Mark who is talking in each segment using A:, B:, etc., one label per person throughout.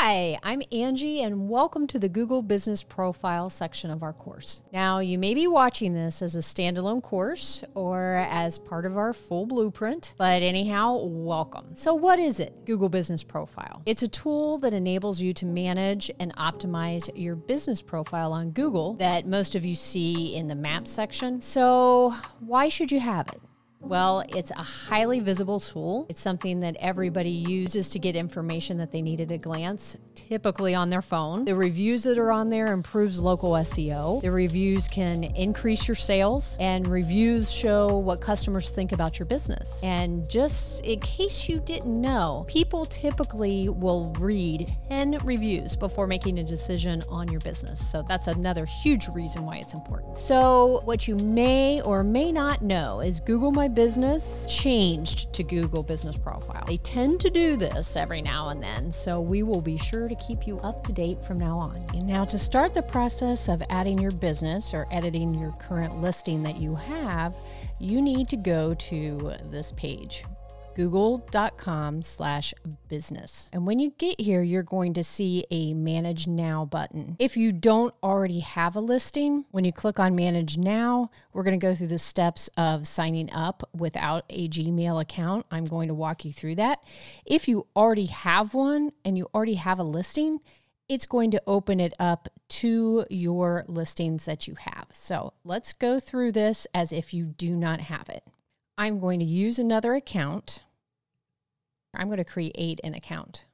A: Hi, I'm Angie, and welcome to the Google Business Profile section of our course. Now, you may be watching this as a standalone course or as part of our full blueprint, but anyhow, welcome. So what is it, Google Business Profile? It's a tool that enables you to manage and optimize your business profile on Google that most of you see in the Maps section. So why should you have it? Well, it's a highly visible tool. It's something that everybody uses to get information that they need at a glance, typically on their phone. The reviews that are on there improves local SEO. The reviews can increase your sales, and reviews show what customers think about your business. And just in case you didn't know, people typically will read 10 reviews before making a decision on your business. So that's another huge reason why it's important. So what you may or may not know is Google My Business changed to Google Business Profile. They tend to do this every now and then, so we will be sure to keep you up to date from now on. And now to start the process of adding your business or editing your current listing that you have, you need to go to this page, google.com/business. And when you get here, you're going to see a Manage Now button. If you don't already have a listing, when you click on Manage Now, we're going to go through the steps of signing up without a Gmail account. I'm going to walk you through that. If you already have one and you already have a listing, it's going to open it up to your listings that you have. So let's go through this as if you do not have it. I'm going to use another account. I'm going to create an account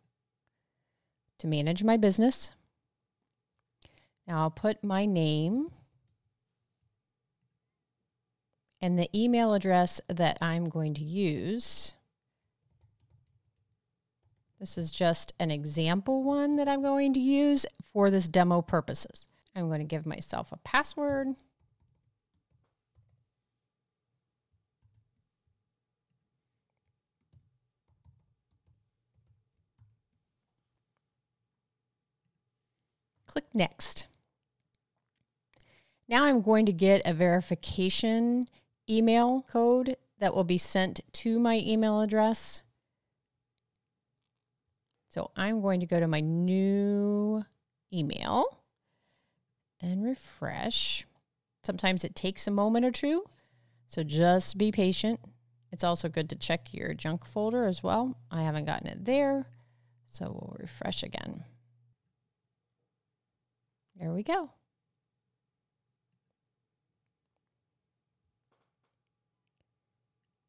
A: to manage my business. Now I'll put my name and the email address that I'm going to use. This is just an example one that I'm going to use for this demo purposes. I'm going to give myself a password. Click Next. Now I'm going to get a verification email code that will be sent to my email address. So I'm going to go to my new email and refresh. Sometimes it takes a moment or two, so just be patient. It's also good to check your junk folder as well. I haven't gotten it there, so we'll refresh again. There we go.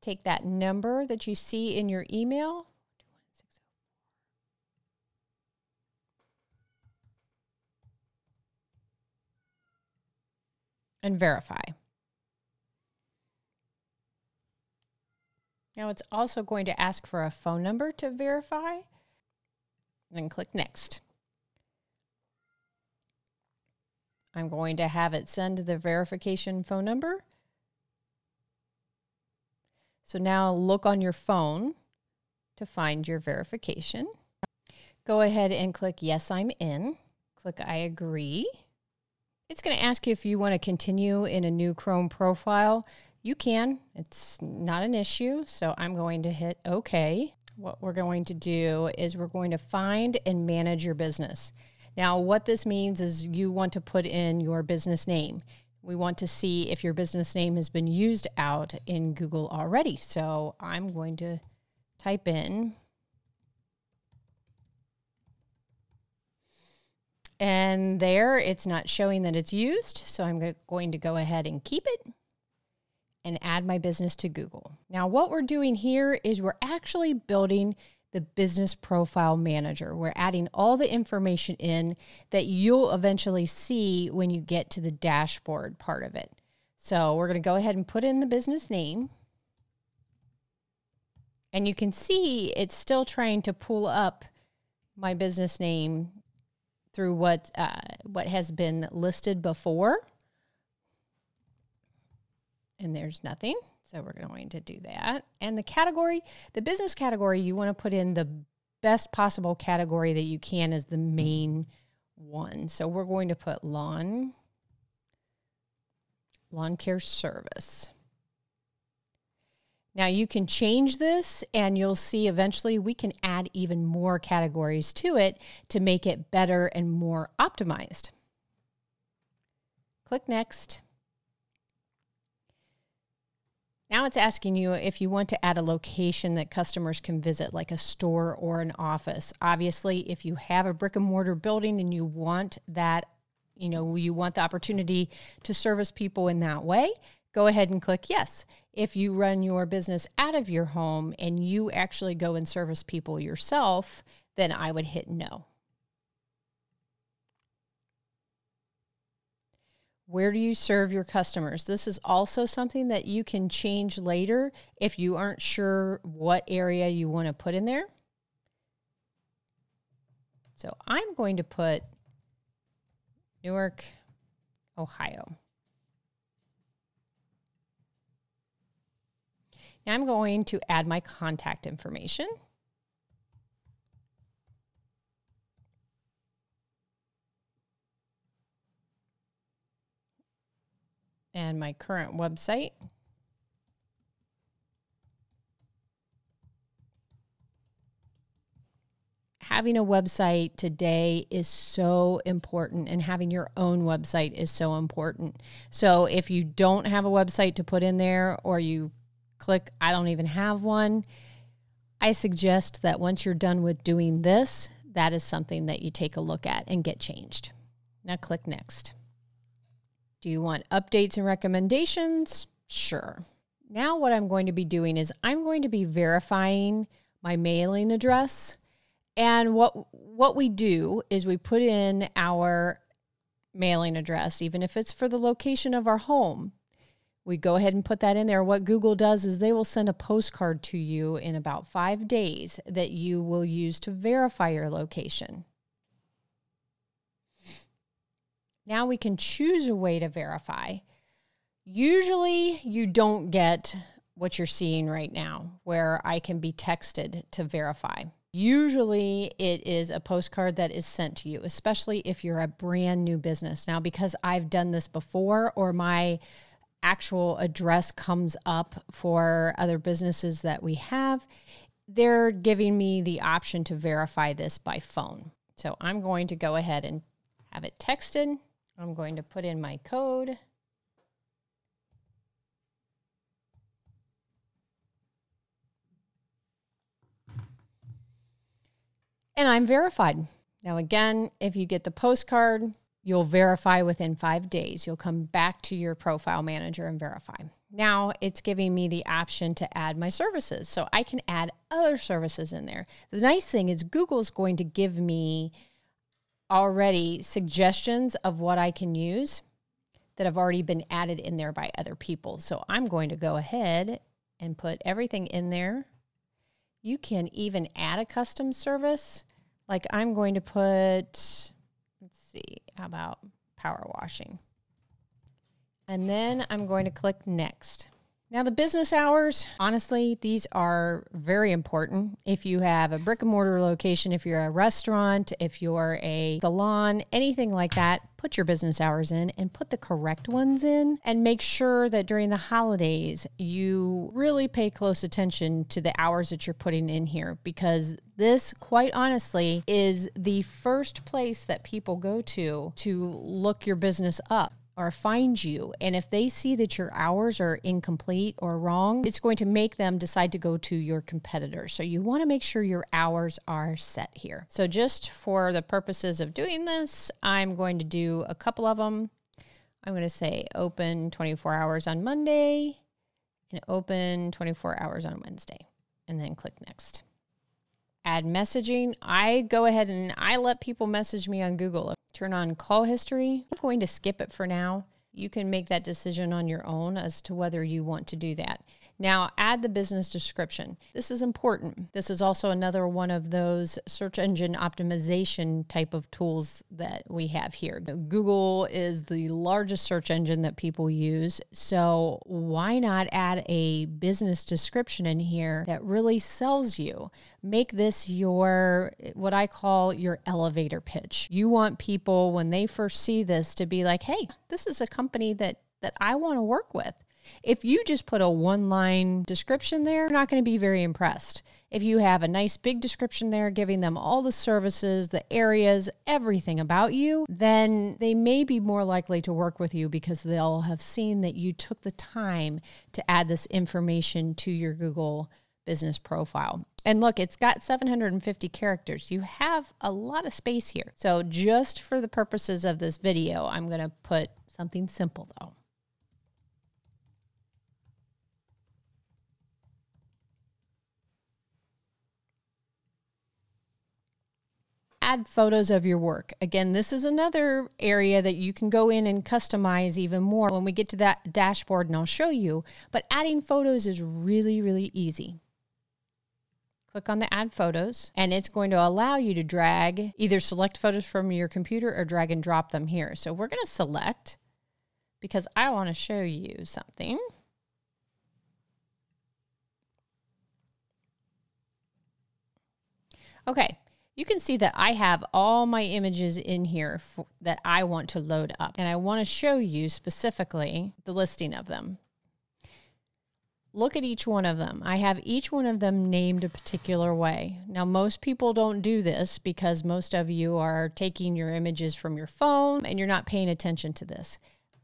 A: Take that number that you see in your email and verify. Now it's also going to ask for a phone number to verify. Then click Next. I'm going to have it send the verification phone number. So now look on your phone to find your verification. Go ahead and click Yes, I'm in. Click I agree. It's going to ask you if you want to continue in a new Chrome profile. You can. It's not an issue. So I'm going to hit OK. What we're going to do is we're going to find and manage your business. Now, what this means is you want to put in your business name. We want to see if your business name has been used out in Google already. So I'm going to type in, and there it's not showing that it's used. So I'm going to go ahead and keep it and add my business to Google. Now, what we're doing here is we're actually building the Business Profile Manager. We're adding all the information in that you'll eventually see when you get to the dashboard part of it. So we're going to go ahead and put in the business name. And you can see it's still trying to pull up my business name through what has been listed before. And there's nothing. So we're going to do that. And the category, the business category, you want to put in the best possible category that you can as the main one. So we're going to put lawn care service. Now you can change this and you'll see eventually we can add even more categories to it to make it better and more optimized. Click Next. Now it's asking you if you want to add a location that customers can visit, like a store or an office. Obviously, if you have a brick and mortar building and you want that, you want the opportunity to service people in that way, go ahead and click yes. If you run your business out of your home and you actually go and service people yourself, then I would hit no. Where do you serve your customers? This is also something that you can change later if you aren't sure what area you want to put in there. So I'm going to put Newark, Ohio. Now I'm going to add my contact information. And my current website. Having a website today is so important, and having your own website is so important. So if you don't have a website to put in there, or you click, I don't even have one, I suggest that once you're done with doing this, that is something that you take a look at and get changed. Now click Next. Do you want updates and recommendations? Sure. Now what I'm going to be doing is I'm going to be verifying my mailing address. And what we do is we put in our mailing address, even if it's for the location of our home. We go ahead and put that in there. What Google does is they will send a postcard to you in about 5 days that you will use to verify your location. Now we can choose a way to verify. Usually you don't get what you're seeing right now, where I can be texted to verify. Usually it is a postcard that is sent to you, especially if you're a brand new business. Now, because I've done this before, or my actual address comes up for other businesses that we have, they're giving me the option to verify this by phone. So I'm going to go ahead and have it texted. I'm going to put in my code. And I'm verified. Now, again, if you get the postcard, you'll verify within 5 days. You'll come back to your profile manager and verify. Now it's giving me the option to add my services. So I can add other services in there. The nice thing is Google's going to give me already suggestions of what I can use that have already been added in there by other people. So I'm going to go ahead and put everything in there. You can even add a custom service. Like I'm going to put, let's see, how about power washing? And then I'm going to click Next. Now the business hours, honestly, these are very important. If you have a brick and mortar location, if you're a restaurant, if you're a salon, anything like that, put your business hours in and put the correct ones in, and make sure that during the holidays, you really pay close attention to the hours that you're putting in here, because this, quite honestly, is the first place that people go to look your business up or find you. And if they see that your hours are incomplete or wrong, it's going to make them decide to go to your competitor. So you want to make sure your hours are set here. So just for the purposes of doing this, I'm going to do a couple of them. I'm going to say open 24 hours on Monday and open 24 hours on Wednesday, and then click Next. Add messaging. I go ahead and I let people message me on Google. Turn on call history. I'm going to skip it for now. You can make that decision on your own as to whether you want to do that. Now, add the business description. This is important. This is also another one of those search engine optimization type of tools that we have here. Google is the largest search engine that people use. So why not add a business description in here that really sells you? Make this your, what I call your elevator pitch. You want people, when they first see this, to be like, hey, this is a company that I want to work with. If you just put a one-line description there, they're not going to be very impressed. If you have a nice big description there, giving them all the services, the areas, everything about you, then they may be more likely to work with you because they'll have seen that you took the time to add this information to your Google business profile. And look, it's got 750 characters. You have a lot of space here. So just for the purposes of this video, I'm going to put something simple though. Add photos of your work. Again, this is another area that you can go in and customize even more when we get to that dashboard, and I'll show you. But adding photos is really, really easy. Click on the add photos, and it's going to allow you to drag, either select photos from your computer or drag and drop them here. So we're going to select because I want to show you something. Okay. You can see that I have all my images in here that I want to load up, and I want to show you specifically the listing of them. Look at each one of them. I have each one of them named a particular way. Now, most people don't do this because most of you are taking your images from your phone and you're not paying attention to this.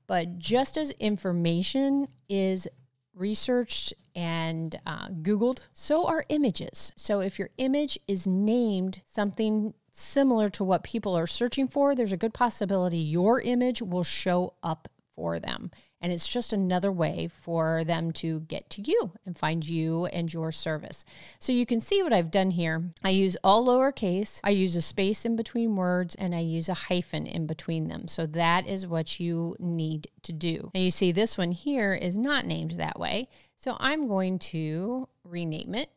A: But just as information is researched and Googled, so are images. So if your image is named something similar to what people are searching for, there's a good possibility your image will show up for them. And it's just another way for them to get to you and find you and your service. So you can see what I've done here. I use all lowercase, I use a space in between words, and I use a hyphen in between them. So that is what you need to do. And you see this one here is not named that way. So I'm going to rename it.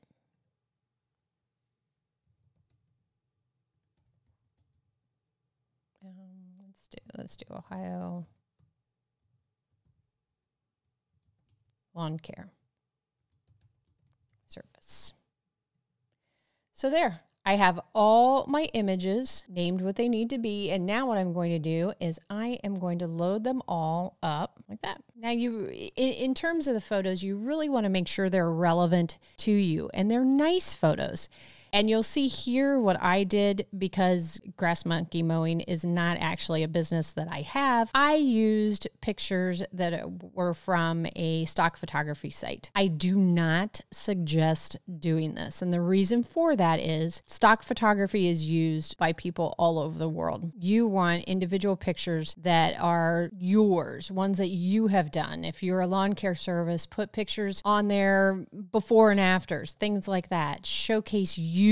A: Let's do Ohio Lawn Care Service. So there, I have all my images named what they need to be. And now what I'm going to do is I am going to load them all up like that. Now in terms of the photos, you really want to make sure they're relevant to you and they're nice photos. And you'll see here what I did, because Grass Monkey Mowing is not actually a business that I have. I used pictures that were from a stock photography site. I do not suggest doing this. And the reason for that is stock photography is used by people all over the world. You want individual pictures that are yours, ones that you have done. If you're a lawn care service, put pictures on there before and afters, things like that. Showcase you,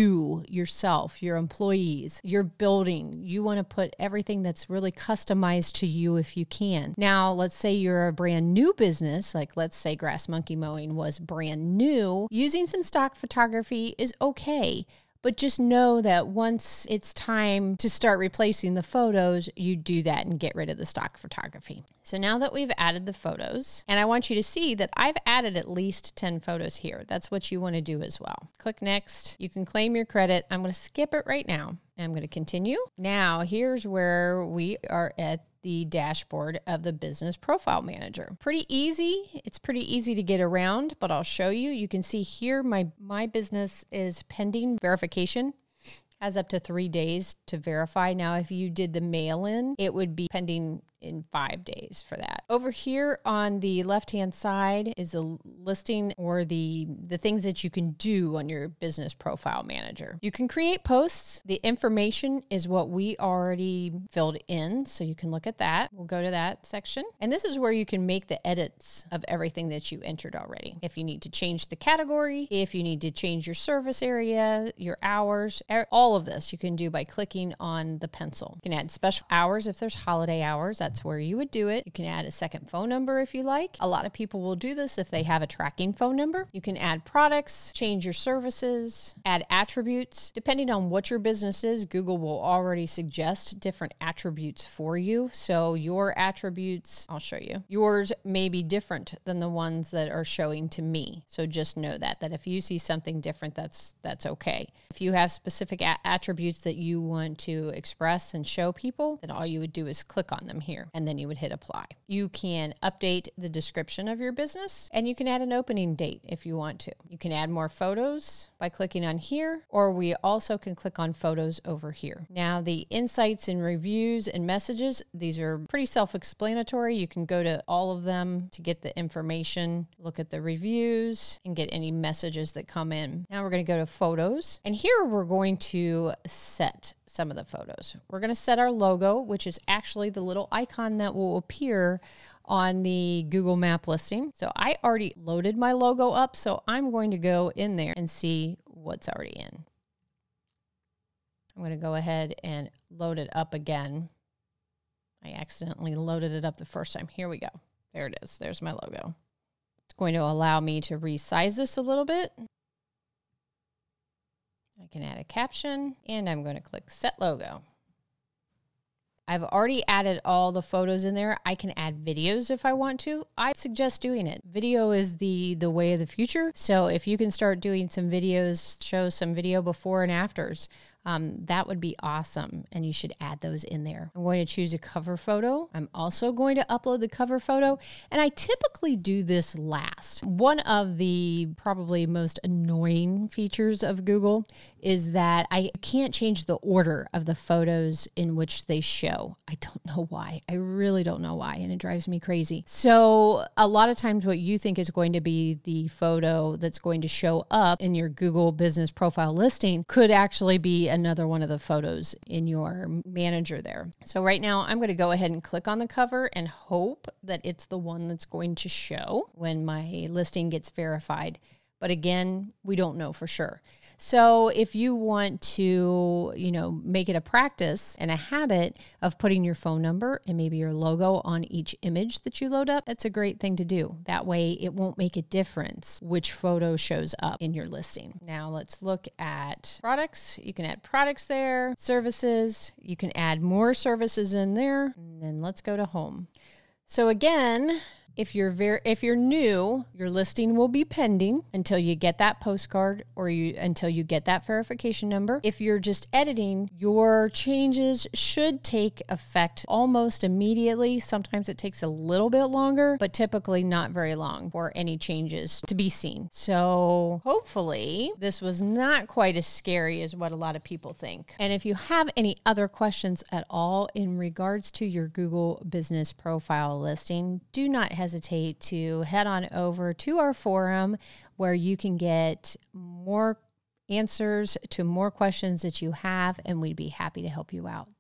A: yourself, your employees, your building. You want to put everything that's really customized to you if you can. Now, let's say you're a brand new business, like let's say Grass Monkey Mowing was brand new. Using some stock photography is okay. But just know that once it's time to start replacing the photos, you do that and get rid of the stock photography. So now that we've added the photos, and I want you to see that I've added at least 10 photos here. That's what you want to do as well. Click next. You can claim your credit. I'm going to skip it right now. I'm going to continue. Now, here's where we are at the dashboard of the Business Profile Manager. Pretty easy. It's pretty easy to get around, but I'll show you. You can see here my business is pending verification. Has up to 3 days to verify. Now, if you did the mail-in, it would be pending in 5 days for that. Over here on the left-hand side is a listing or the things that you can do on your Business Profile Manager. You can create posts. The information is what we already filled in, so you can look at that. We'll go to that section. And this is where you can make the edits of everything that you entered already. If you need to change the category, if you need to change your service area, your hours, all of this you can do by clicking on the pencil. You can add special hours if there's holiday hours. That's where you would do it. You can add a second phone number if you like. A lot of people will do this if they have a tracking phone number. You can add products, change your services, add attributes. Depending on what your business is, Google will already suggest different attributes for you. So your attributes, I'll show you. Yours may be different than the ones that are showing to me. So just know that if you see something different, that's okay. If you have specific attributes that you want to express and show people, then all you would do is click on them here. here, and then you would hit apply. You can update the description of your business, and you can add an opening date if you want to. You can add more photos by clicking on here, or we also can click on photos over here. Now, the insights and reviews and messages, these are pretty self-explanatory. You can go to all of them to get the information, look at the reviews, and get any messages that come in. Now we're going to go to photos, and here we're going to set some of the photos. We're going to set our logo, which is actually the little icon that will appear on the Google Map listing. So I already loaded my logo up, so I'm going to go in there and see what's already in. I'm going to go ahead and load it up again. I accidentally loaded it up the first time. Here we go. There it is. There's my logo. It's going to allow me to resize this a little bit. I can add a caption, and I'm going to click Set Logo. I've already added all the photos in there. I can add videos if I want to. I suggest doing it. Video is the way of the future. So if you can start doing some videos, show some video before and afters, that would be awesome. And you should add those in there. I'm going to choose a cover photo. I'm also going to upload the cover photo. And I typically do this last. One of the probably most annoying features of Google is that I can't change the order of the photos in which they show. I don't know why. I really don't know why. And it drives me crazy. So a lot of times what you think is going to be the photo that's going to show up in your Google business profile listing could actually be another one of the photos in your manager there. So right now I'm going to go ahead and click on the cover and hope that it's the one that's going to show when my listing gets verified. But again, we don't know for sure. So if you want to, make it a practice and a habit of putting your phone number and maybe your logo on each image that you load up, that's a great thing to do. That way it won't make a difference which photo shows up in your listing. Now let's look at products. You can add products there, services. You can add more services in there. And then let's go to home. So again, if you're new, your listing will be pending until you get that postcard or until you get that verification number. If you're just editing, your changes should take effect almost immediately. Sometimes it takes a little bit longer, but typically not very long for any changes to be seen. So hopefully this was not quite as scary as what a lot of people think. And if you have any other questions at all in regards to your Google business profile listing, do not hesitate to head on over to our forum where you can get more answers to more questions that you have, and we'd be happy to help you out.